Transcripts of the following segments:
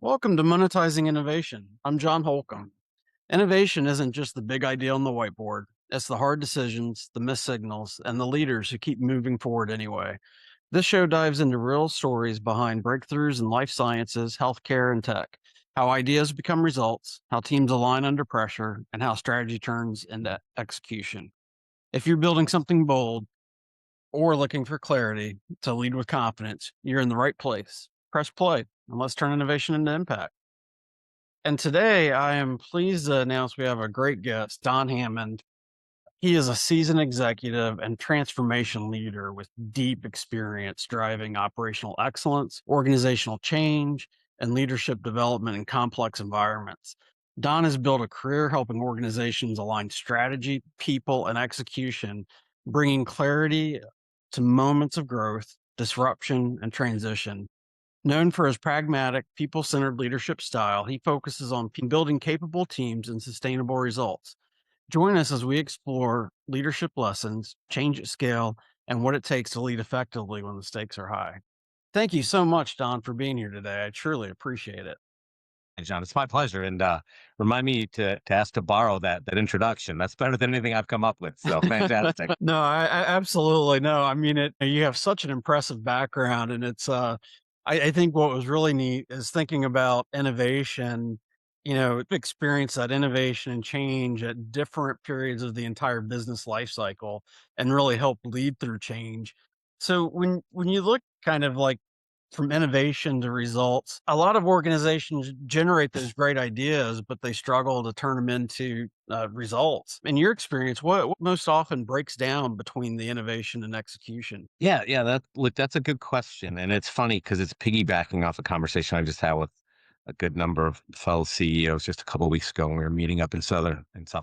Welcome to Monetizing Innovation. I'm John Holcomb. Innovation isn't just the big idea on the whiteboard, it's the hard decisions, the missed signals, and the leaders who keep moving forward anyway. This show dives into real stories behind breakthroughs in life sciences, healthcare, and tech, how ideas become results, how teams align under pressure, and how strategy turns into execution. If you're building something bold or looking for clarity to lead with confidence, you're in the right place. Press play and let's turn innovation into impact. And today I am pleased to announce we have a great guest, Don Hammond. He is a seasoned executive and transformation leader with deep experience driving operational excellence, organizational change, and leadership development in complex environments. Don has built a career helping organizations align strategy, people, and execution, bringing clarity to moments of growth, disruption, and transition. Known for his pragmatic, people centered leadership style, he focuses on building capable teams and sustainable results. Join us as we explore leadership lessons, change at scale, and what it takes to lead effectively when the stakes are high. Thank you so much, Don, for being here today. I truly appreciate it. Hey, John, it's my pleasure. And remind me to ask to borrow that introduction. That's better than anything I've come up with. So fantastic. No, I absolutely no. I mean, you have such an impressive background, and I think what was really neat is thinking about innovation. Experience that innovation and change at different periods of the entire business life cycle, and really help lead through change. So when you look kind of like from innovation to results, a lot of organizations generate those great ideas, but they struggle to turn them into results. In your experience, what most often breaks down between the innovation and execution? Yeah. That's a good question. And it's funny because it's piggybacking off a conversation I just had with a good number of fellow CEOs just a couple of weeks ago when we were meeting up in South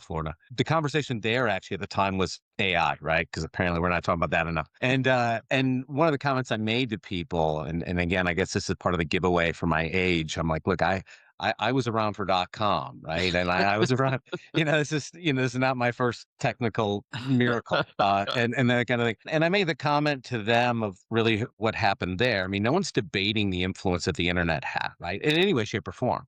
Florida. The conversation there actually at the time was AI, right? Because apparently we're not talking about that enough. And one of the comments I made to people, and again, I guess this is part of the giveaway for my age. I'm like, look, I was around for .com, right? And I was around, this is not my first technical miracle, and that kind of thing. And I made the comment to them of really what happened there. I mean, no one's debating the influence that the internet had, right? In any way, shape, or form.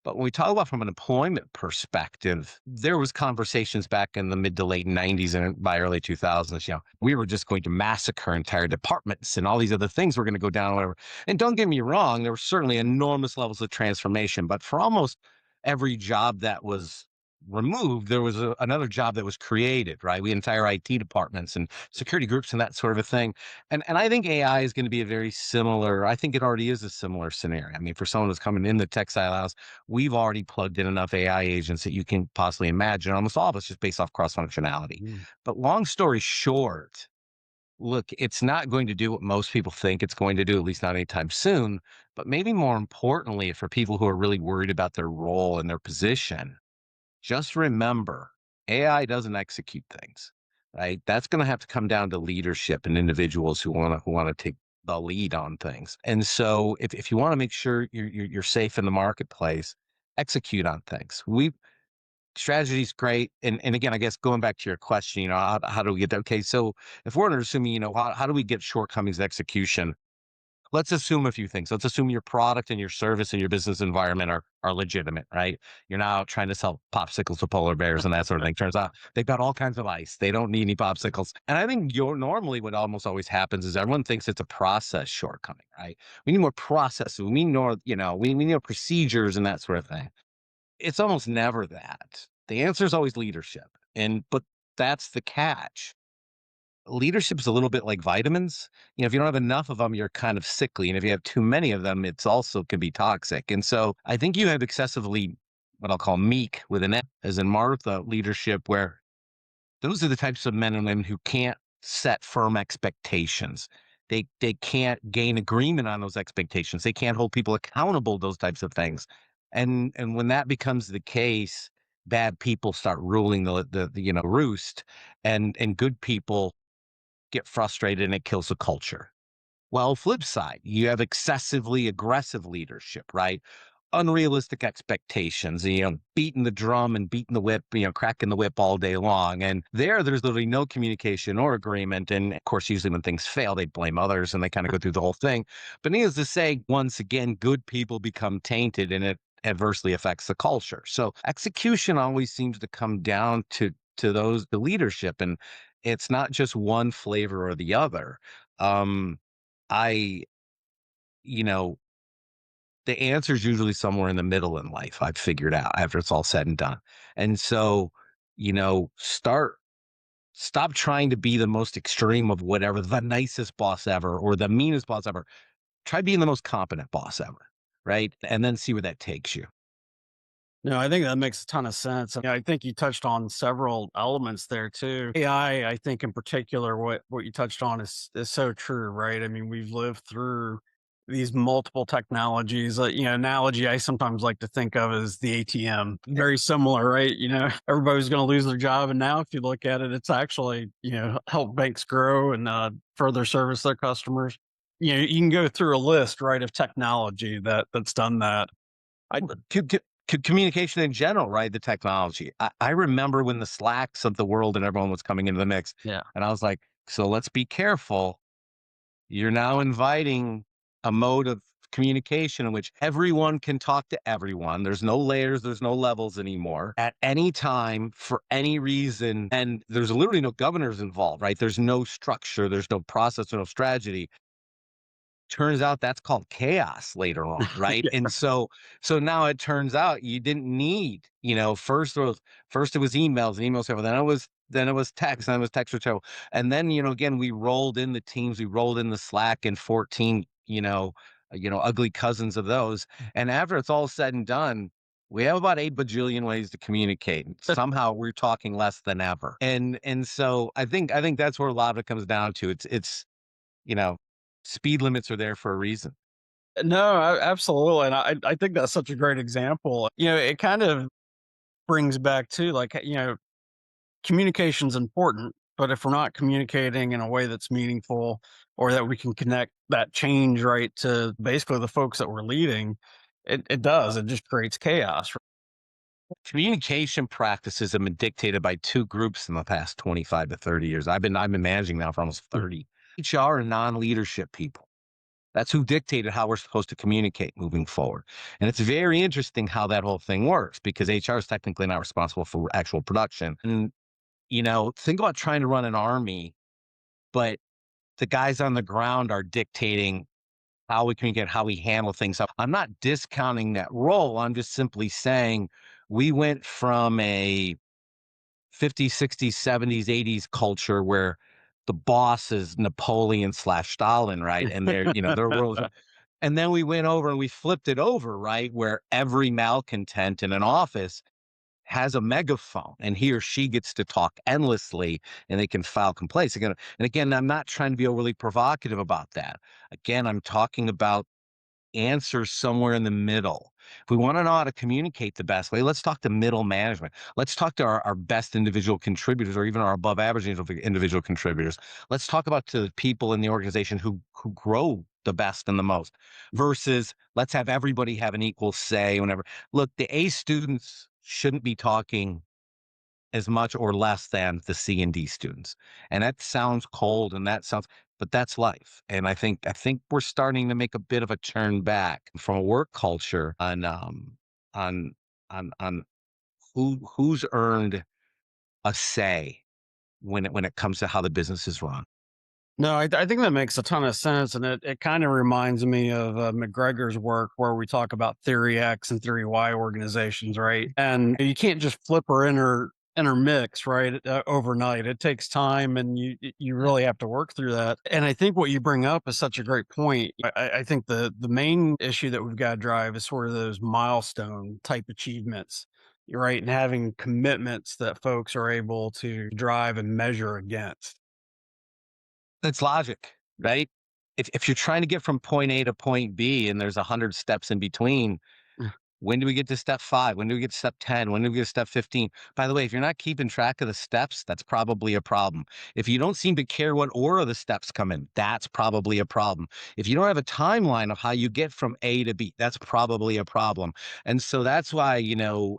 But when we talk about from an employment perspective, there was conversations back in the mid to late 90s and by early 2000s, we were just going to massacre entire departments and all these other things were going to go down, whatever. And don't get me wrong, there were certainly enormous levels of transformation, but for almost every job that was removed, there was another job that was created, right? We had entire IT departments and security groups and that sort of a thing. And I think AI is going to be a very similar, I think it already is a similar scenario. I mean, for someone who's coming in the textile house, we've already plugged in enough AI agents that you can possibly imagine, almost all of us, just based off cross functionality. Mm. But long story short, look, it's not going to do what most people think it's going to do, at least not anytime soon. But maybe more importantly, for people who are really worried about their role and their position, just remember AI doesn't execute things, right? That's going to have to come down to leadership and individuals who want to take the lead on things. And so if you want to make sure you're safe in the marketplace, execute on things. Strategy is great. And again, I guess going back to your question, how do we get there? Okay. So if we're assuming, how do we get shortcomings in execution? Let's assume a few things. Let's assume your product and your service and your business environment are legitimate, right? You're not out trying to sell popsicles to polar bears and that sort of thing. Turns out they've got all kinds of ice. They don't need any popsicles. And I think you're normally what almost always happens is everyone thinks it's a process shortcoming, right? We need more processes. We need more, we need more procedures and that sort of thing. It's almost never that. The answer is always leadership. But that's the catch. Leadership is a little bit like vitamins. If you don't have enough of them, you're kind of sickly. And if you have too many of them, it's also can be toxic. And so I think you have excessively what I'll call meek with an M, as in Martha leadership, where those are the types of men and women who can't set firm expectations. They can't gain agreement on those expectations. They can't hold people accountable, those types of things. And when that becomes the case, bad people start ruling the roost, and good people get frustrated and it kills the culture. Well, flip side, you have excessively aggressive leadership, right? unrealistic expectations, beating the drum and beating the whip, cracking the whip all day long. And there's literally no communication or agreement. And of course, usually when things fail, they blame others and they kind of go through the whole thing. But needless to say, once again, good people become tainted and it adversely affects the culture. So execution always seems to come down to the leadership. And it's not just one flavor or the other. Um, I, you know, the answer is usually somewhere in the middle in life, I've figured out after it's all said and done. And so, stop trying to be the most extreme of whatever, the nicest boss ever or the meanest boss ever. Try being the most competent boss ever, right? And then see where that takes you. No, I think that makes a ton of sense. I think you touched on several elements there too. AI, I think in particular, what you touched on is so true, right? I mean, we've lived through these multiple technologies. Analogy I sometimes like to think of as the ATM. Very similar, right? Everybody's going to lose their job, and now if you look at it, it's actually help banks grow and further service their customers. You can go through a list, right, of technology that's done that. I Communication in general, right? The technology. I remember when the Slacks of the world and everyone was coming into the mix, yeah. and I was like, so let's be careful. You're now inviting a mode of communication in which everyone can talk to everyone. There's no layers, there's no levels anymore at any time for any reason. And there's literally no governors involved, right? There's no structure, there's no process, or no strategy. Turns out that's called chaos later on, right? And so now it turns out you didn't need, first it was emails and email server, then it was text, and then it was text with show. And then, again, we rolled in the Teams, we rolled in the Slack and 14, ugly cousins of those. And after it's all said and done, we have about 8 bajillion ways to communicate. Somehow we're talking less than ever. And so I think that's where a lot of it comes down to. It's you know, speed limits are there for a reason. No, absolutely, and I think that's such a great example. It kind of brings back to like communication's important, but if we're not communicating in a way that's meaningful or that we can connect that change right to basically the folks that we're leading, it just creates chaos. Communication practices have been dictated by two groups in the past 25 to 30 years. I've been managing now for almost Mm. 30. HR and non-leadership people. That's who dictated how we're supposed to communicate moving forward. And it's very interesting how that whole thing works because HR is technically not responsible for actual production. And, think about trying to run an army, but the guys on the ground are dictating how we communicate, how we handle things. I'm not discounting that role. I'm just simply saying we went from a 50s, 60s, 70s, 80s culture where the boss is Napoleon slash Stalin, right? And their roles. And then we went over and we flipped it over, right? Where every malcontent in an office has a megaphone and he or she gets to talk endlessly and they can file complaints again. And again, I'm not trying to be overly provocative about that. Again, I'm talking about answer somewhere in the middle. If we want to know how to communicate the best way, let's talk to middle management. Let's talk to our best individual contributors or even our above average individual contributors. Let's talk about to the people in the organization who grow the best and the most versus let's have everybody have an equal say whenever. Look, the A students shouldn't be talking as much or less than the C and D students. And that sounds cold and but that's life. And I think we're starting to make a bit of a turn back from a work culture on on who's earned a say when it comes to how the business is run. No, I think that makes a ton of sense, and it kind of reminds me of McGregor's work where we talk about Theory X and Theory Y organizations, right? And you can't just flip or intermix, right? Overnight, it takes time, and you really have to work through that. And I think what you bring up is such a great point. I think the main issue that we've got to drive is sort of those milestone type achievements. Right, and having commitments that folks are able to drive and measure against. That's logic, right? If you're trying to get from point A to point B and there's 100 steps in between, When do we get to step 5? When do we get to step 10? When do we get to step 15? By the way, if you're not keeping track of the steps, that's probably a problem. If you don't seem to care what order the steps come in, that's probably a problem. If you don't have a timeline of how you get from A to B, that's probably a problem. And so that's why,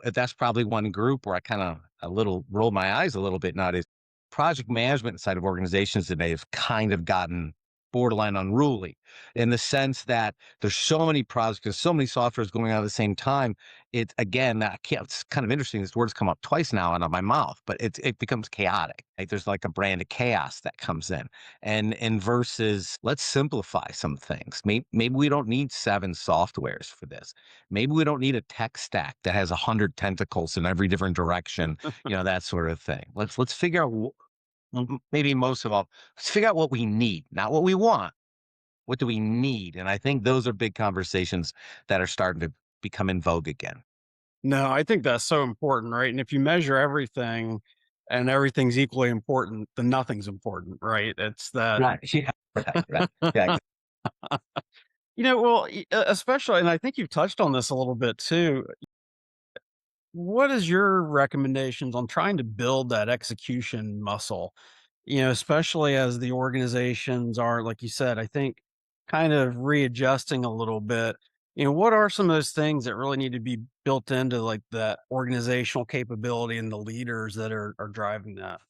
that's probably one group where I kind of a little roll my eyes a little bit nowadays. Project management side of organizations today have kind of gotten borderline unruly in the sense that there's so many projects, there's so many softwares going on at the same time. It again, I can't. It's kind of interesting. This word's come up twice now out of my mouth, but it becomes chaotic. Like there's like a brand of chaos that comes in, and versus let's simplify some things. Maybe we don't need 7 softwares for this. Maybe we don't need a tech stack that has 100 tentacles in every different direction. That sort of thing. Let's figure out. Maybe most of all, let's figure out what we need, not what we want. What do we need? And I think those are big conversations that are starting to become in vogue again. No, I think that's so important, right? And if you measure everything and everything's equally important, then nothing's important, right? It's that, Right. Yeah. Right. Right. Yeah. well, especially, and I think you've touched on this a little bit too. What is your recommendations on trying to build that execution muscle? Especially as the organizations are, like you said, I think kind of readjusting a little bit. What are some of those things that really need to be built into like that organizational capability and the leaders that are driving that?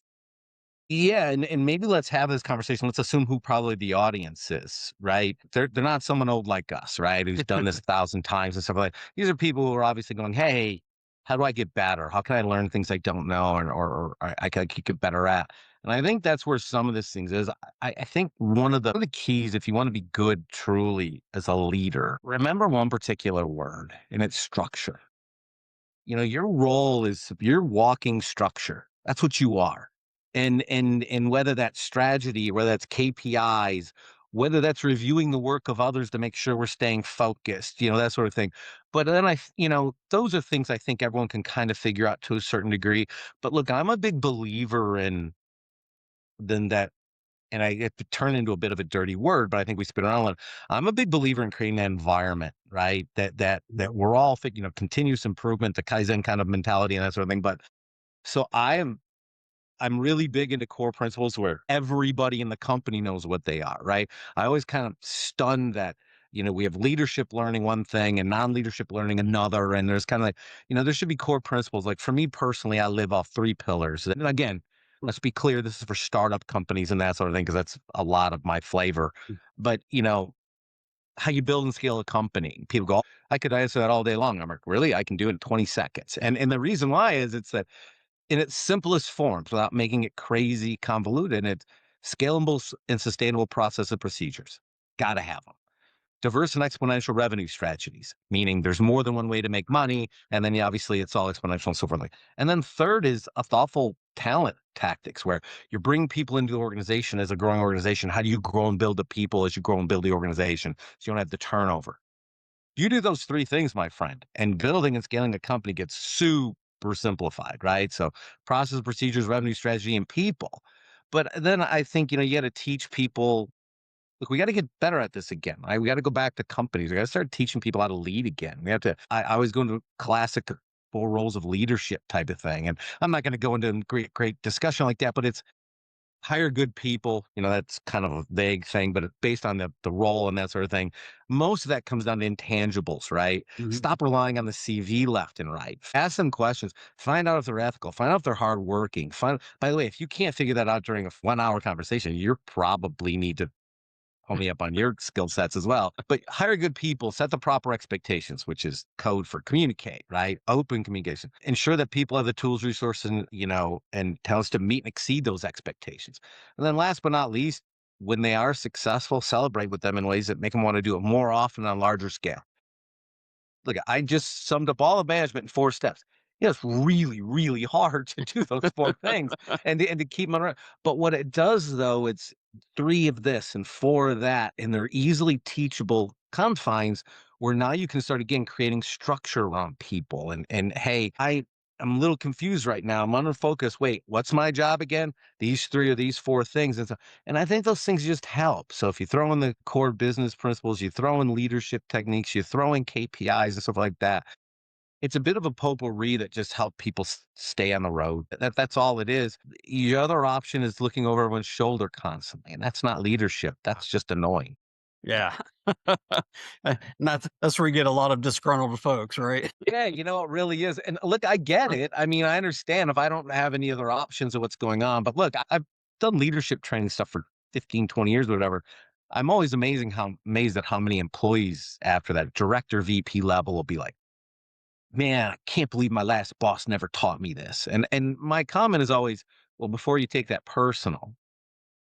Yeah, and maybe let's have this conversation. Let's assume who probably the audience is, right? They're not someone old like us, right? Who's done this 1,000 times and stuff like that. These are people who are obviously going, "Hey, how do I get better? How can I learn things I don't know, or I can get better at?" And I think that's where some of this things is. I think one of the keys, if you want to be good truly as a leader, remember one particular word, and it's structure. Your role is you're walking structure. That's what you are. And whether that's strategy, whether that's KPIs, whether that's reviewing the work of others to make sure we're staying focused, that sort of thing. But then those are things I think everyone can kind of figure out to a certain degree. But look, I'm a big believer in then that and I get to turn into a bit of a dirty word, but I think we spit around a lot. I'm a big believer in creating an environment, right? That we're all continuous improvement, the Kaizen kind of mentality and that sort of thing. But so I'm really big into core principles where everybody in the company knows what they are, right? I always kind of stunned that, we have leadership learning one thing and non-leadership learning another. And there's kind of like, there should be core principles. Like for me personally, I live off 3 pillars. And again, let's be clear, this is for startup companies and that sort of thing, because that's a lot of my flavor. But, how you build and scale a company. People go, I could answer that all day long. I'm like, really? I can do it in 20 seconds. And the reason why is it's that in its simplest forms without making it crazy convoluted. It's scalable and sustainable process and procedures. Got to have them. Diverse and exponential revenue strategies, meaning there's more than one way to make money. And then obviously it's all exponential and so forth. And then third is a thoughtful talent tactics where you're bringing people into the organization as a growing organization. How do you grow and build the people as you grow and build the organization so you don't have the turnover? You do those 3 things, my friend, and building and scaling a company gets super simplified, right? So process, procedures, revenue strategy, and people. But then I think, you got to teach people, look, we got to get better at this again, right? We got to go back to companies. We got to start teaching people how to lead again. We have to, I always go into classic 4 roles of leadership type of thing. And I'm not going to go into a great discussion like that, but it's hire good people. That's kind of a vague thing, but based on the role and that sort of thing. Most of that comes down to intangibles, right? Mhm. Stop relying on the CV left and right. Ask them questions. Find out if they're ethical. Find out if they're hardworking. By the way, if you can't figure that out during a 1 hour conversation, you probably need to hone me up on your skill sets as well. But hire good people, set the proper expectations, which is code for communicate, right? Open communication. Ensure that people have the tools, resources, and talents to meet and exceed those expectations. And then last but not least, when they are successful, celebrate with them in ways that make them want to do it more often on a larger scale. Look, I just summed up all of management in 4 steps. It's really, really hard to do those 4 things and to keep them around. But what it does, though, it's 3 of this and 4 of that, and they're easily teachable confines where now you can start again creating structure around people. And hey, I'm a little confused right now. I'm under focus. Wait, what's my job again? These 3 or these 4 things. And I think those things just help. So if you throw in the core business principles, you throw in leadership techniques, you throw in KPIs and stuff like that, It's a bit of a potpourri that just help people stay on the road. That's all it is. The other option is looking over everyone's shoulder constantly, and that's not leadership. That's just annoying. Yeah. And that's where you get a lot of disgruntled folks, right? Yeah, it really is. And look, I get it. I mean, I understand if I don't have any other options of what's going on. But look, I've done leadership training stuff for 15, 20 years or whatever. I'm always amazed at how many employees after that director VP level will be like, man, I can't believe my last boss never taught me this. And my comment is always, well, before you take that personal,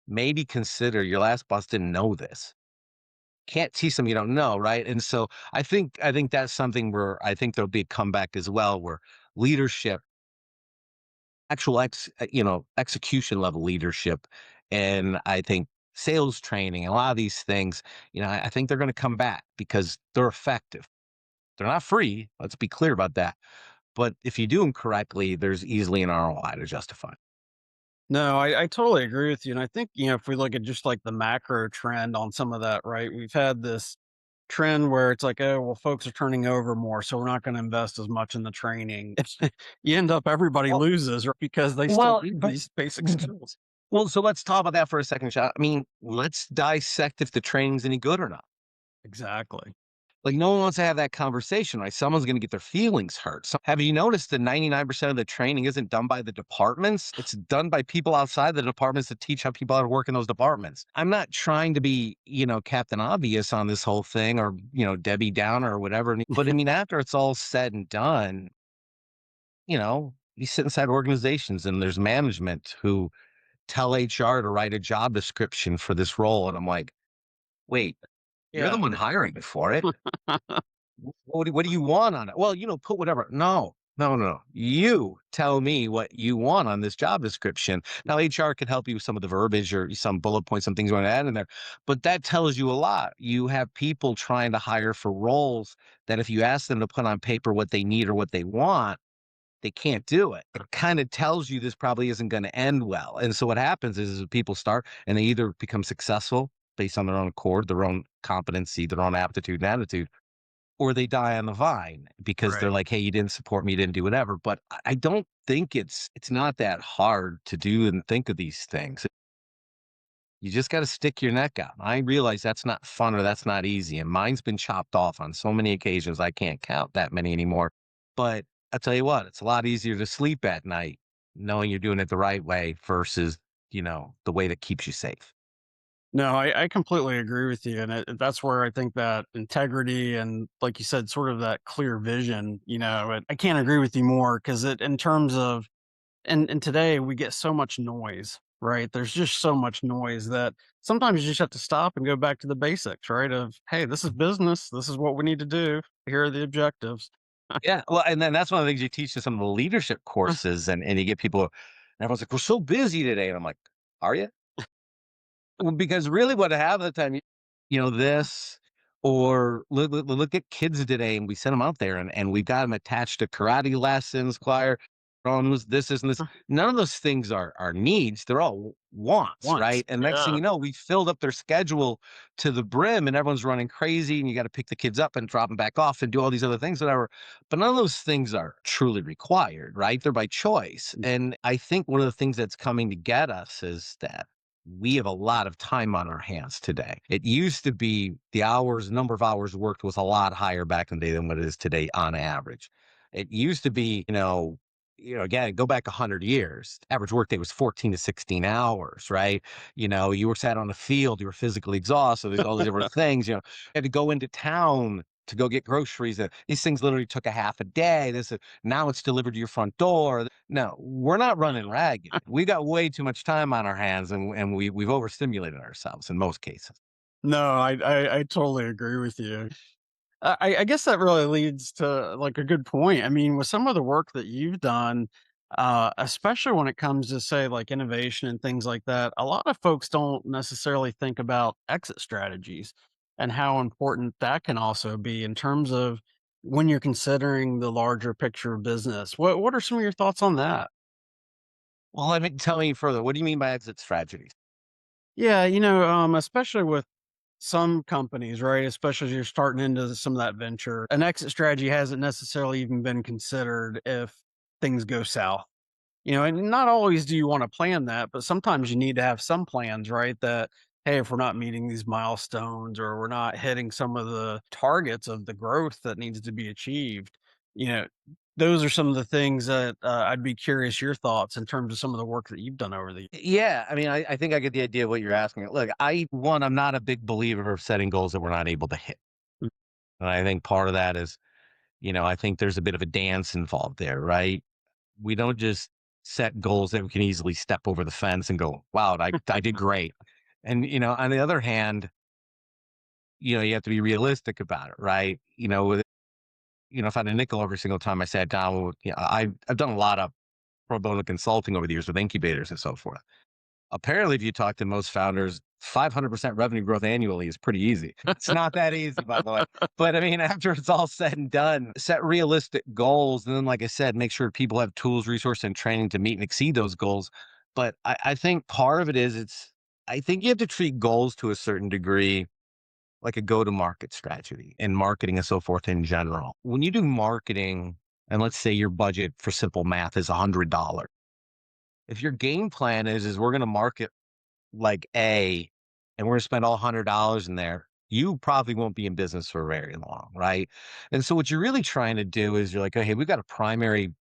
maybe consider your last boss didn't know this. Can't teach them you don't know, right? And so I think that's something where I think there'll be a comeback as well, where leadership, actual execution level leadership, and I think sales training, a lot of these things, I think they're going to come back because they're effective. They're not free. Let's be clear about that. But if you do them correctly, there's easily an ROI to justify. No, I totally agree with you. And I think, if we look at just like the macro trend on some of that, right? We've had this trend where it's like, oh, well, folks are turning over more, so we're not going to invest as much in the training. You end up everybody Well, loses, right? Because they still well, need but these basic skills. well, so let's talk about that for a second, shot. I mean, let's dissect if the training's any good or not. Exactly. Like, no one wants to have that conversation, right? Someone's going to get their feelings hurt. So, have you noticed that 99% of the training isn't done by the departments? It's done by people outside the departments to teach how people how to work in those departments. I'm not trying to be, Captain Obvious on this whole thing or, Debbie Downer or whatever. But I mean, after it's all said and done, you sit inside organizations and there's management who tell HR to write a job description for this role. And I'm like, wait, you're the Yeah. one hiring for it. What do you want on it? Well, put whatever. No, no, no, no. You tell me what you want on this job description. Now, HR can help you with some of the verbiage or some bullet points, some things you want to add in there, but that tells you a lot. You have people trying to hire for roles that if you ask them to put on paper what they need or what they want, they can't do it. It kind of tells you this probably isn't going to end well. And so what happens is people start and they either become successful based on their own accord, their own competency, their own aptitude and attitude, or they die on the vine because they're Right. like, "Hey, you didn't support me, you didn't do whatever." But I don't think it's not that hard to do and think of these things. You just got to stick your neck out. I realize that's not fun or that's not easy, and mine's been chopped off on so many occasions I can't count that many anymore. But I tell you what, it's a lot easier to sleep at night knowing you're doing it the right way versus the way that keeps you safe. No, I completely agree with you. And that's where I think that integrity and, like you said, sort of that clear vision, I can't agree with you more because in terms of, and today we get so much noise, right? There's just so much noise that sometimes you just have to stop and go back to the basics, right? Of, hey, this is business. This is what we need to do. Here are the objectives. Yeah, well, and then that's one of the things you teach in some of the leadership courses, and you get people, and everyone's like, "We're so busy today," and I'm like, "Are you?" Well, because really what half of the time, this or look at kids today, and we send them out there, and we've got them attached to karate lessons, choir, drums, this, and this. None of those things are needs. They're all wants, Once. right? And next thing Yeah. you know, we filled up their schedule to the brim, and everyone's running crazy, and you got to pick the kids up and drop them back off and do all these other things, whatever. But none of those things are truly required, right? They're by choice. And I think one of the things that's coming to get us is that we have a lot of time on our hands today. It used to be the number of hours worked was a lot higher back in the day than what it is today on average. It used to be, again, go back 100 years. Average workday was 14 to 16 hours, right? You were sat on the field, you were physically exhausted, there's all these different things, you had to go into town to go get groceries. These things literally took a half a day. Now it's delivered to your front door. No, we're not running ragged. We got way too much time on our hands, and we've overstimulated ourselves in most cases. No, I totally agree with you. I guess that really leads to like a good point. I mean, with some of the work that you've done, especially when it comes to say like innovation and things like that, a lot of folks don't necessarily think about exit strategies and how important that can also be in terms of when you're considering the larger picture of business. What are some of your thoughts on that? Well, let me tell you further. What do you mean by exit strategies? Yeah, especially with some companies, right, especially as you're starting into some of that venture, an exit strategy hasn't necessarily even been considered if things go south. And not always do you want to plan that, but sometimes you need to have some plans, right? That, hey, if we're not meeting these milestones or we're not hitting some of the targets of the growth that needs to be achieved, you know, those are some of the things that I'd be curious your thoughts in terms of some of the work that you've done over the. Yeah, I mean, I think I get the idea of what you're asking. Look, I'm not a big believer of setting goals that we're not able to hit. Mm. And I think part of that is, I think there's a bit of a dance involved there, right? We don't just set goals that we can easily step over the fence and go, wow, I did great. And, on the other hand, you have to be realistic about it, right? If I had a nickel every single time I sat down, I've done a lot of pro bono consulting over the years with incubators and so forth. Apparently, if you talk to most founders, 500% revenue growth annually is pretty easy. It's not that easy, by the way. But I mean, after it's all said and done, set realistic goals. And then, like I said, make sure people have tools, resources, and training to meet and exceed those goals. But I think part of it is I think you have to treat goals to a certain degree like a go to market strategy and marketing and so forth in general. When you do marketing, and let's say your budget for simple math is $100. If your game plan is we're going to market like A, and we're gonna spend all $100 in there, you probably won't be in business for very long, right? And so what you're really trying to do is you're like, "Oh, hey, we've got a primary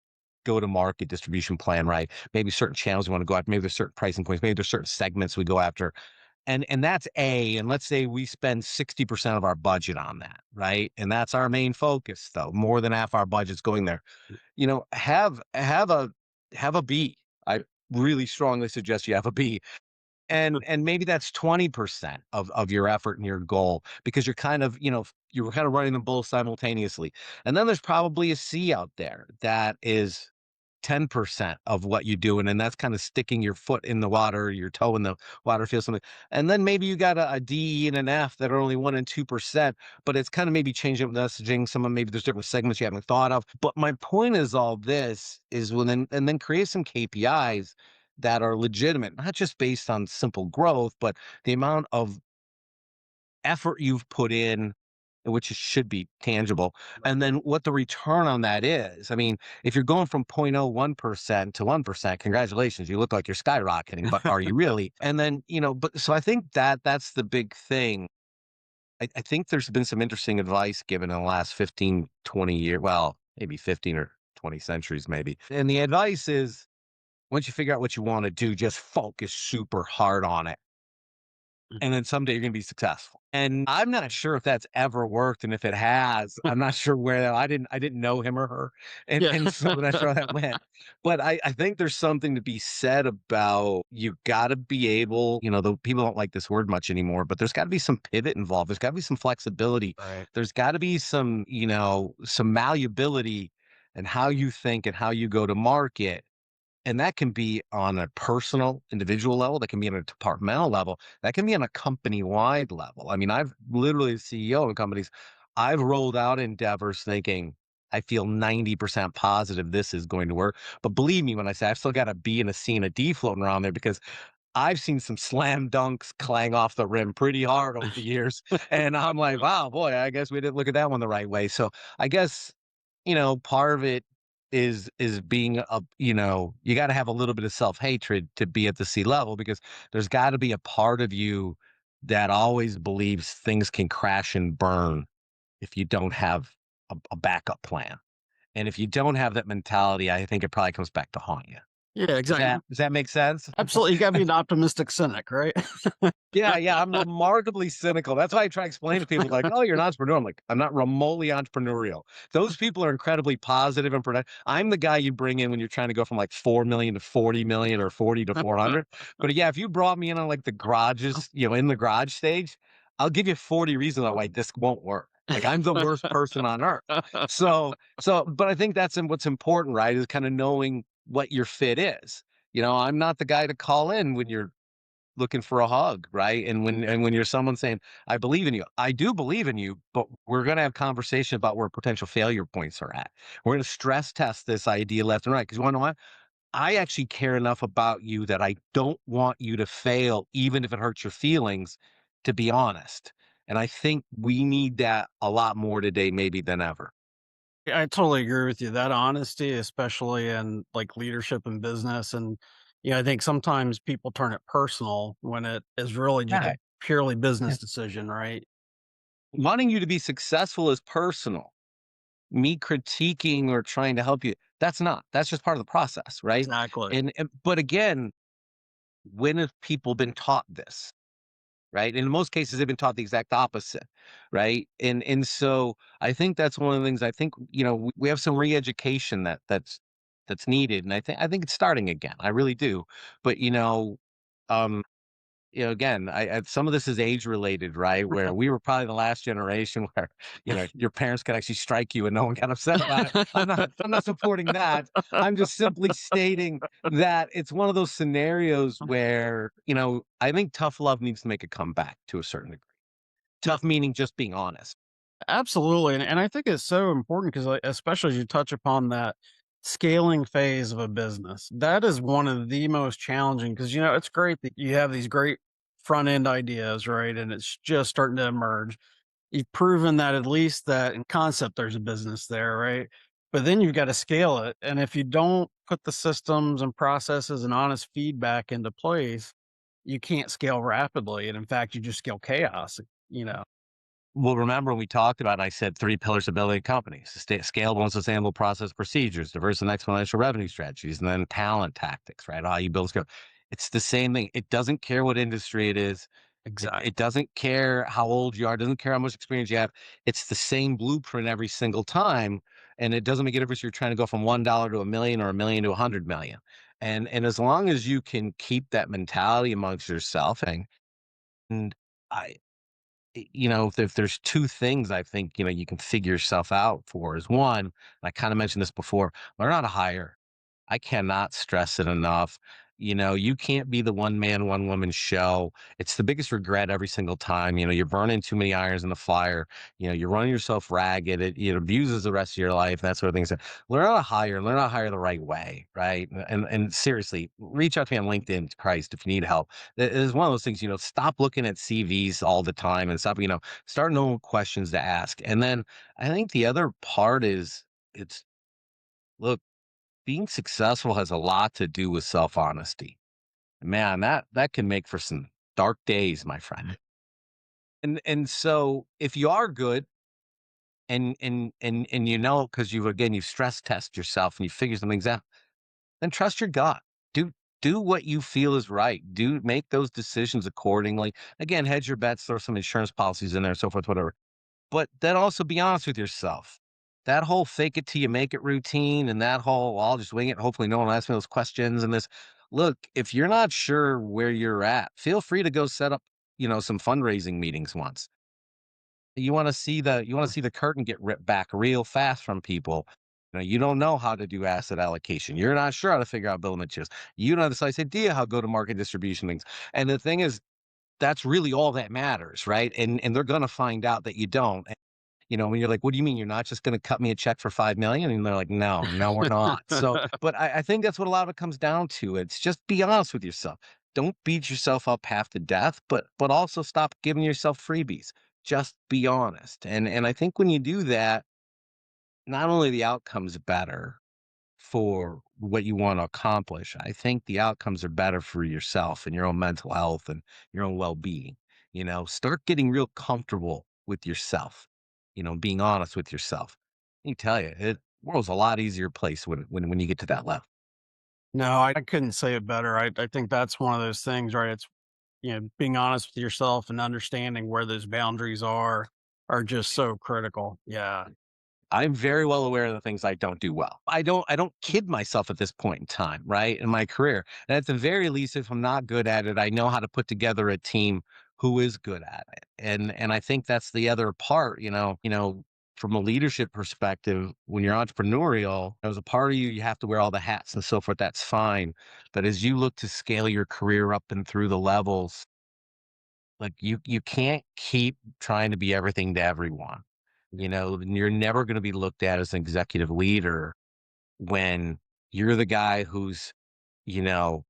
go-to-market distribution plan, right? Maybe certain channels we want to go after, maybe there's certain pricing points, maybe there's certain segments we go after. And that's A, and let's say we spend 60% of our budget on that, right? And that's our main focus, though. More than half our budget's going there. Have a B. I really strongly suggest you have a B and maybe that's 20% of your effort and your goal because you were kind of running them both simultaneously. And then there's probably a C out there that is 10% of what you do. And then that's kind of sticking your foot in the water, your toe in the water, feel something. And then maybe you got a D, E, and an F that are only 1% and 2%, but it's kind of maybe changing up messaging. Maybe there's different segments you haven't thought of. But my point is all this is and then create some KPIs that are legitimate, not just based on simple growth, but the amount of effort you've put in, which should be tangible, and then what the return on that is. I mean, if you're going from 0.01% to 1%, congratulations, you look like you're skyrocketing, but are you really? And then, but so I think that's the big thing. I think there's been some interesting advice given in the last 15, 20 years, well, maybe 15 or 20 centuries, maybe. And the advice is once you figure out what you want to do, just focus super hard on it. And then someday you're gonna be successful. And I'm not sure if that's ever worked, and if it has, I'm not sure where I didn't know him or her, and Yeah. and so I'm not sure how that went. But I think there's something to be said about you gotta be able, though people don't like this word much anymore, but there's gotta be some pivot involved. There's gotta be some flexibility. Right. There's gotta be some malleability in how you think and how you go to market and that can be on a personal, individual level, that can be on a departmental level, that can be on a company-wide level. I mean, I've literally as CEO of companies, I've rolled out endeavors thinking, I feel 90% positive this is going to work. But believe me when I say I've still got a B and a C and a D floating around there because I've seen some slam dunks clang off the rim pretty hard over the years. And I'm like, wow, boy, I guess we didn't look at that one the right way. So I guess part of it is being you got to have a little bit of self-hatred to be at the C level because there's got to be a part of you that always believes things can crash and burn if you don't have a backup plan. And if you don't have that mentality, I think it probably comes back to haunt you. Yeah, Does exactly. that does that make sense? Absolutely. You gotta be an optimistic cynic, right? Yeah, yeah, I'm remarkably cynical. That's why I try to explain to people like, "Oh, you're an entrepreneur." I'm like, "I'm not remotely entrepreneurial." Those people are incredibly positive and productive. I'm the guy you bring in when you're trying to go from like 4 million to 40 million or 40 to 400. But yeah, if you brought me in on like the garages, in the garage stage, I'll give you 40 reasons why this won't work. Like I'm the worst person on earth. But I think that's what's important, right? Is kind of knowing what your fit is. I'm not the guy to call in when you're looking for a hug, right? And when you're someone saying, "I believe in you," I do believe in you, but we're going to have conversation about where potential failure points are at. We're going to stress test this idea left and right because you want to know what? I actually care enough about you that I don't want you to fail, even if it hurts your feelings. To be honest, And I think we need that a lot more today, maybe than ever. Yeah, I totally agree with you. That honesty, especially in like leadership and business, and I think sometimes people turn it personal when it is really just a Yeah. purely Yeah. business decision, right? Wanting you to be successful is personal. Me critiquing or trying to help you, that's not. That's just part of the process, right? Exactly. And but again, when have people been taught this? Right? And in most cases, they've been taught the exact opposite, right? And so I think that's one of the things I think, we have some re-education that's needed. And I think it's starting again. I really do. But um, again, some of this is age related, right? Where we were probably the last generation where, your parents could actually strike you and no one got upset about it. I'm not supporting that. I'm just simply stating that it's one of those scenarios where, I think tough love needs to make a comeback to a certain degree. No, Tough meaning just being honest. absolutely, and I think it's so important because, like, especially as you touch upon that scaling phase of a business, that is one of the most challenging because it's great that you have these great front end ideas, right? And it's just starting to emerge. You've proven that at least that in concept there's a business there, right? But then you've got to scale it. And if you don't put the systems and processes and honest feedback into place, you can't scale rapidly. And in fact, you just scale chaos, you know. Well, remember when we talked about, I said three pillars of building companies: scalable and sustainable process procedures, diverse and exponential revenue strategies, and then talent tactics, right? How you build scale. It's the same thing. It doesn't care what industry it is. It Exactly. doesn't care how old you are. It doesn't care how much experience you have. It's the same blueprint every single time. And it doesn't make a difference if you're trying to go from $1 to a million or a million to 100 million. And as long as you can keep that mentality amongst yourself, and I if there's two things I think, you can figure yourself out for is one, and I kind of mentioned this before, learn how to hire. I cannot stress it enough. You can't be the one man, one woman show. It's the biggest regret every single time. You're burning too many irons in the fire. You're running yourself ragged. It abuses the rest of your life, that sort of thing. So learn how to hire the right way, right? And seriously, reach out to me on LinkedIn, Christ, if you need help. It is one of those things, stop looking at CVs all the time and stop, start knowing questions to ask. And then I think the other part is it's look, being successful has a lot to do with self-honesty. Man, that can make for some dark days, my friend. And so if you are good and because you've stress test yourself and you figure some things out, then trust your gut. Do what you feel is right. Do make those decisions accordingly. Again, hedge your bets, throw some insurance policies in there, so forth, whatever. But then also be honest with yourself. That whole fake it till you make it routine and that whole, "Well, I'll just wing it. Hopefully no one asks me those questions," and this. Look, if you're not sure where you're at, feel free to go set up, some fundraising meetings once. You want to see the curtain get ripped back real fast from people. You don't know how to do asset allocation. You're not sure how to figure out bill of materials. You don't have the slightest idea how go to market distribution things. And the thing is, that's really all that matters, right? And they're gonna find out that you don't. When you're like, "What do you mean you're not just gonna cut me a check for 5 million?" And they're like, "No, no, we're not." So, but I think that's what a lot of it comes down to. It's just be honest with yourself. Don't beat yourself up half to death, but also stop giving yourself freebies. Just be honest. And I think when you do that, not only the outcome's better for what you want to accomplish, I think the outcomes are better for yourself and your own mental health and your own well-being. Start getting real comfortable with yourself, being honest with yourself. I can tell you, it world's a lot easier place when you get to that level. No, I couldn't say it better. I think that's one of those things, right? It's being honest with yourself and understanding where those boundaries are just so critical. Yeah. I'm very well aware of the things I don't do well. I don't kid myself at this point in time, right? In my career. And at the very least, if I'm not good at it, I know how to put together a team who is good at it. And I think that's the other part, from a leadership perspective, when you're entrepreneurial, there's a part of you have to wear all the hats and so forth. That's fine. But as you look to scale your career up and through the levels, like you can't keep trying to be everything to everyone. And you're never going to be looked at as an executive leader when you're the guy who's, you know,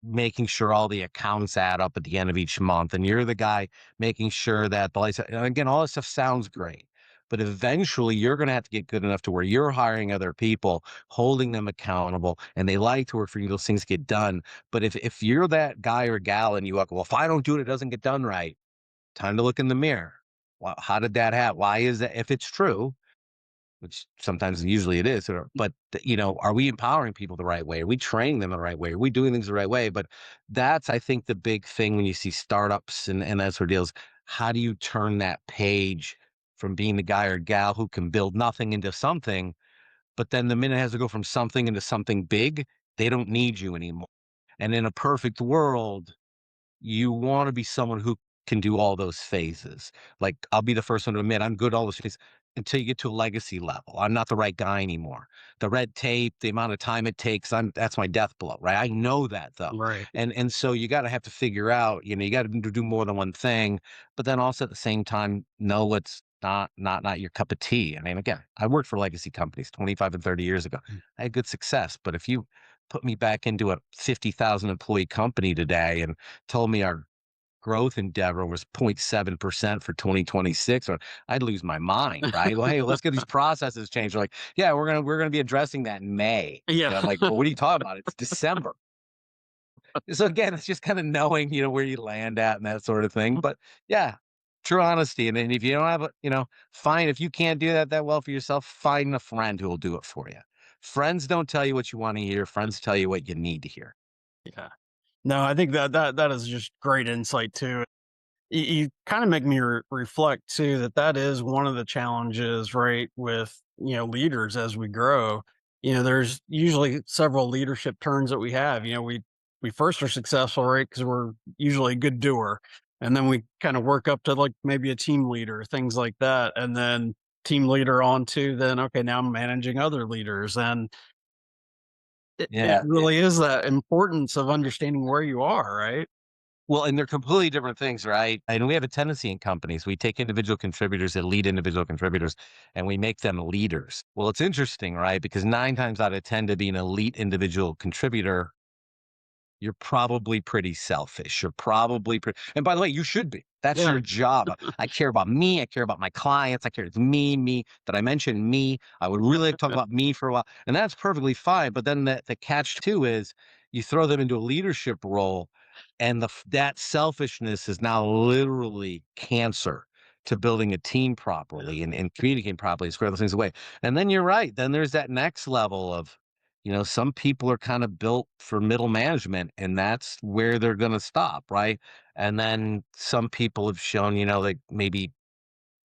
making sure all the accounts add up at the end of each month, and you're the guy making sure that the lights, and again, all this stuff sounds great. But eventually you're going to have to get good enough to where you're hiring other people, holding them accountable, and they like to work for you. Those things get done. But if you're that guy or gal and you like, well, if I don't do it, it doesn't get done right. Time to look in the mirror. Well, how did that happen? Why is that? If it's true, which sometimes usually it is, but are we empowering people the right way? Are we training them the right way? Are we doing things the right way? But that's, I think, the big thing when you see startups and that sort of deals. How do you turn that page from being the guy or gal who can build nothing into something, but then the minute it has to go from something into something big, they don't need you anymore. And in a perfect world, you want to be someone who can do all those phases. Like, I'll be the first one to admit I'm good at all those phases until you get to a legacy level. I'm not the right guy anymore. The red tape, the amount of time it takes, that's my death blow, right? I know that though. Right. And so you got to have to figure out, you got to do more than one thing, but then also at the same time know what's not your cup of tea. I mean, again, I worked for legacy companies 25 and 30 years ago. Mm. I had good success, but if you put me back into a 50,000 employee company today and told me our growth endeavor was 0.7% for 2026, or I'd lose my mind, right? Well, hey, let's get these processes changed. They're like, yeah, we're gonna be addressing that in May. Yeah. I'm like, well, what are you talking about? It's December. So again, it's just kind of knowing, where you land at and that sort of thing. But yeah, true honesty. And then if you don't have fine, if you can't do that well for yourself, find a friend who will do it for you. Friends don't tell you what you want to hear. Friends tell you what you need to hear. Yeah. No, I think that is just great insight too. You kind of make me reflect too that that is one of the challenges, right? With leaders as we grow, there's usually several leadership turns that we have. We first are successful, right? Because we're usually a good doer, and then we kind of work up to like maybe a team leader, things like that, and then team leader on to then okay, now I'm managing other leaders, and it Yeah. really is that importance of understanding where you are, right? Well, and they're completely different things, right? And we have a tendency in companies. We take individual contributors that lead individual contributors and we make them leaders. Well, it's interesting, right? Because 9 times out of 10 to be an elite individual contributor, you're probably pretty selfish. You're probably and by the way, you should be. That's Yeah. your job. I care about me. I care about my clients. I care. It's me. Did I mention me? I would really like to talk about me for a while. And that's perfectly fine. But then the catch too is you throw them into a leadership role and that selfishness is now literally cancer to building a team properly and communicating properly, square those things away. And then you're right. Then there's that next level of some people are kind of built for middle management and that's where they're going to stop, right? And then some people have shown, like maybe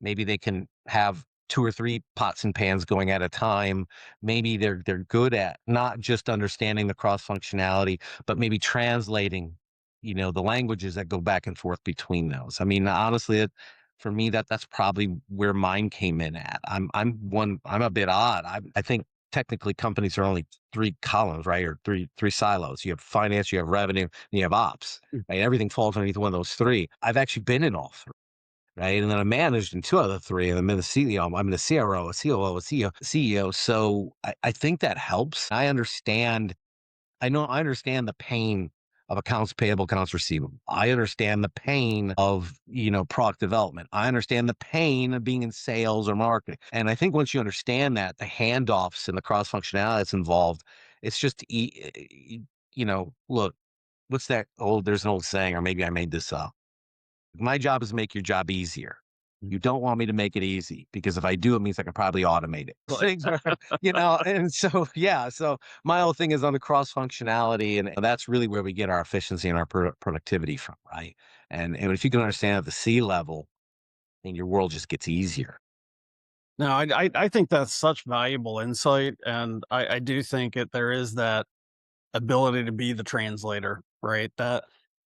they can have two or three pots and pans going at a time. Maybe they're good at not just understanding the cross functionality, but maybe translating, the languages that go back and forth between those. I mean, honestly, for me, that's probably where mine came in at. I'm a bit odd. I think technically companies are only three columns, right? Or three silos. You have finance, you have revenue, and you have ops. Right? Everything falls underneath one of those three. I've actually been in all three, right? And then I managed in two out of the three, and I'm in the CEO, I'm in the CRO, a COO, a CEO. So I think that helps. I understand the pain of accounts payable, accounts receivable. I understand the pain of, product development. I understand the pain of being in sales or marketing. And I think once you understand that, the handoffs and the cross functionality that's involved, it's just, look, there's an old saying, or maybe I made this up. My job is to make your job easier. You don't want me to make it easy because if I do, it means I can probably automate it. Things are, and so, yeah. So my whole thing is on the cross functionality. And that's really where we get our efficiency and our productivity from. Right. And if you can understand at the C level, then your world just gets easier. No, I think that's such valuable insight, and I do think that there is that ability to be the translator, right?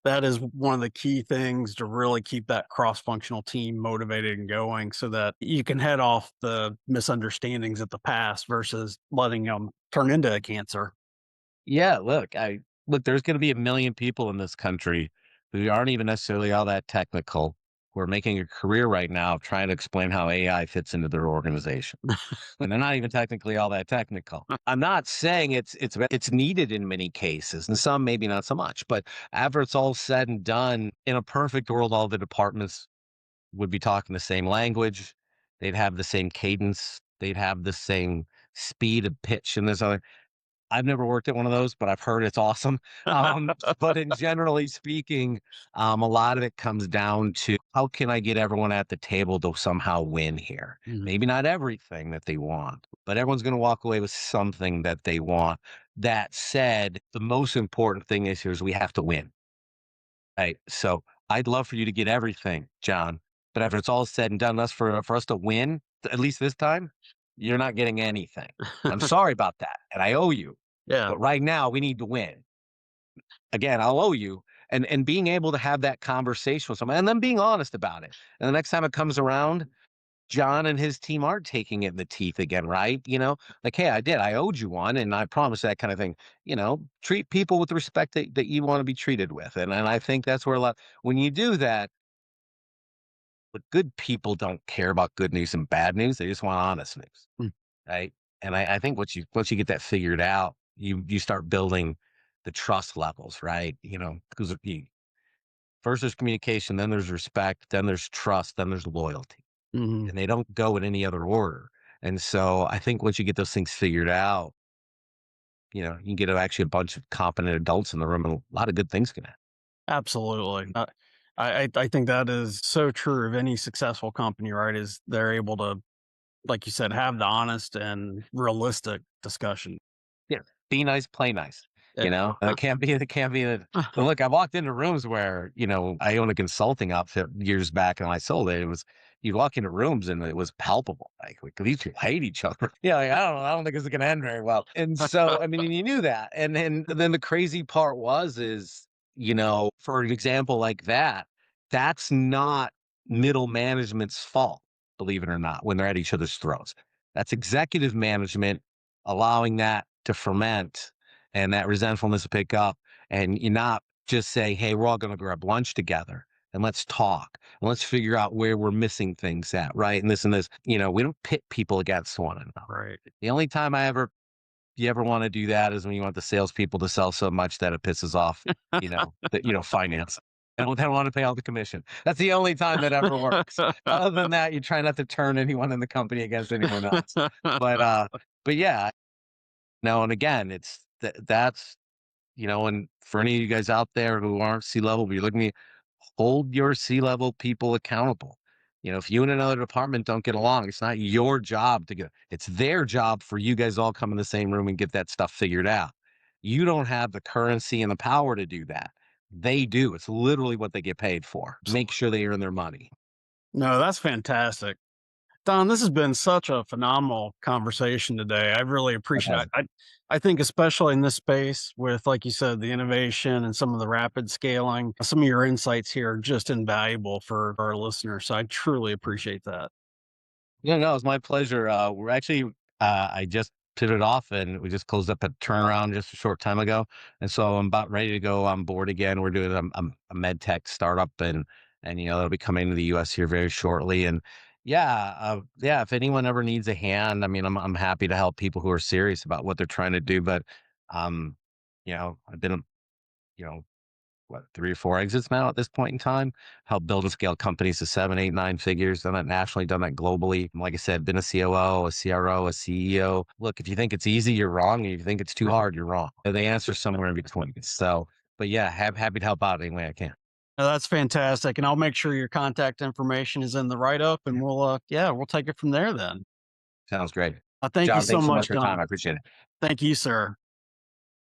That is one of the key things to really keep that cross-functional team motivated and going so that you can head off the misunderstandings of the past versus letting them turn into a cancer. Yeah. Look, there's going to be a million people in this country who aren't even necessarily all that technical, who are making a career right now of trying to explain how AI fits into their organization. And they're not even technically all that technical. I'm not saying it's needed in many cases, and some maybe not so much. But after it's all said and done, in a perfect world, all the departments would be talking the same language. They'd have the same cadence. They'd have the same speed of pitch and this other. I've never worked at one of those, but I've heard it's awesome. But in generally speaking, a lot of it comes down to how can I get everyone at the table to somehow win here? Mhm. Maybe not everything that they want, but everyone's going to walk away with something that they want. That said, the most important thing is here is we have to win. Right. So I'd love for you to get everything, John. But after it's all said and done, for us to win, at least this time, you're not getting anything. And I'm sorry about that. And I owe you. Yeah. But right now we need to win. Again, I'll owe you. And being able to have that conversation with someone and then being honest about it. And the next time it comes around, John and his team are taking it in the teeth again, right? Like, hey, I did. I owed you one, and I promised that kind of thing. Treat people with respect that you want to be treated with. And I think that's where when you do that, but good people don't care about good news and bad news. They just want honest news. Mm. Right. And I think once you get that figured out, you start building the trust levels, right? Because first there's communication, then there's respect, then there's trust, then there's loyalty Mhm. and they don't go in any other order. And so I think once you get those things figured out, you can get actually a bunch of competent adults in the room and a lot of good things can happen. Absolutely. I think that is so true of any successful company, right? Is they're able to, like you said, have the honest and realistic discussion. Yeah. Be nice, play nice. Yeah. Look, I walked into rooms where, I own a consulting outfit years back and I sold it. You'd walk into rooms and it was palpable. Like these people hate each other. Yeah. Like, I don't think this is going to end very well. And so, I mean, and you knew that. And then the crazy part is, for an example like that, that's not middle management's fault, believe it or not, when they're at each other's throats. That's executive management allowing that to ferment and that resentfulness to pick up and you not just say, hey, we're all going to grab lunch together and let's talk and let's figure out where we're missing things at, right? And this and this, we don't pit people against one another. Right. The only time you ever want to do that is when you want the salespeople to sell so much that it pisses off, finance. They don't want to pay all the commission. That's the only time that ever works. Other than that, you try not to turn anyone in the company against anyone else. But but yeah, no, and again, and for any of you guys out there who aren't C-level, but you're looking at me, hold your C-level people accountable. If you and another department don't get along, it's not your job to get, it's their job for you guys all come in the same room and get that stuff figured out. You don't have the currency and the power to do that. They do. It's literally what they get paid for. Make sure they earn their money. No, that's fantastic. Don, this has been such a phenomenal conversation today. I really appreciate it. I think especially in this space with, like you said, the innovation and some of the rapid scaling, some of your insights here are just invaluable for our listeners. So I truly appreciate that. Yeah, no, it's my pleasure. We're actually, I just pivoted off and we just closed up a turnaround just a short time ago. And so I'm about ready to go on board again. We're doing a med tech startup and, that'll be coming to the US here very shortly. And yeah, if anyone ever needs a hand, I mean, I'm happy to help people who are serious about what they're trying to do. But, I've been, you know, what, 3 or 4 exits now at this point in time. Helped build and scale companies to 7, 8, 9 figures, done that nationally, done that globally. Like I said, been a COO, a CRO, a CEO. Look, if you think it's easy, you're wrong. If you think it's too hard, you're wrong. The answer's somewhere in between. So, but yeah, happy to help out any way I can. No, that's fantastic. And I'll make sure your contact information is in the write up and we'll take it from there then. Sounds great. Thank you John, so thanks so much much, for your time. Don. I appreciate it. Thank you, sir.